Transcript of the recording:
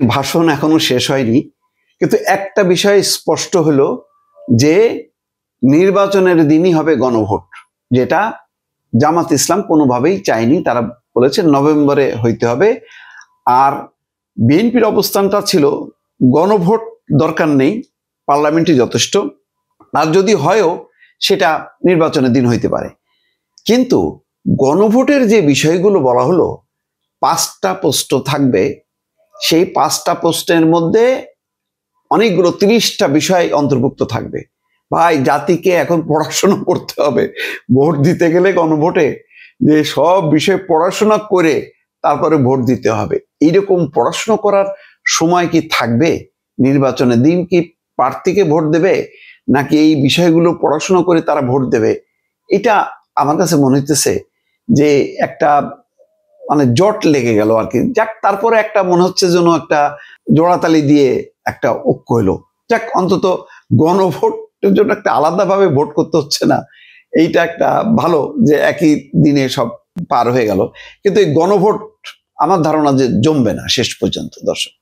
ভাষণ এখনো শেষ হয়নি, কিন্তু একটা বিষয় স্পষ্ট হলো যে নির্বাচনের দিনই হবে গণভোট, যেটা জামাত ইসলাম কোনোভাবেই চায়নি। তারা বলেছে নভেম্বরে হইতে হবে। আর বিএনপির অবস্থানটা ছিল গণভোট দরকার নেই, পার্লামেন্টই যথেষ্ট, আর যদি হয়ও সেটা নির্বাচনের দিন হইতে পারে। কিন্তু গণভোটের যে বিষয়গুলো বলা হলো, 5টা পোস্ট থাকবে, সেই 5টা পোস্টের মধ্যে অনেকগুলো 30টা বিষয় অন্তর্ভুক্ত থাকবে। ভাই, জাতিকে এখন পড়াশোনা করতে হবে ভোট দিতে গেলে। গণভোটে যে সব বিষয় পড়াশোনা করে তারপরে ভোট দিতে হবে, এইরকম পড়াশোনা করার সময় কি থাকবে? নির্বাচনের দিন কি প্রার্থীকে ভোট দেবে, নাকি এই বিষয়গুলো পড়াশোনা করে তারা ভোট দেবে? এটা আমার কাছে মনে হইতেছে যে একটা মানে জট লেগে গেল আর কি। যাক, তারপরে একটা মনে হচ্ছে যেন একটা জোড়াতালি দিয়ে একটা ঐক্য হলো। যাক, অন্তত গণভোটের জন্য একটা আলাদাভাবে ভোট করতে হচ্ছে না, এইটা একটা ভালো যে একই দিনে সব পার হয়ে গেল। কিন্তু এই গণভোট আমার ধারণা যে জমবে না শেষ পর্যন্ত। দর্শক।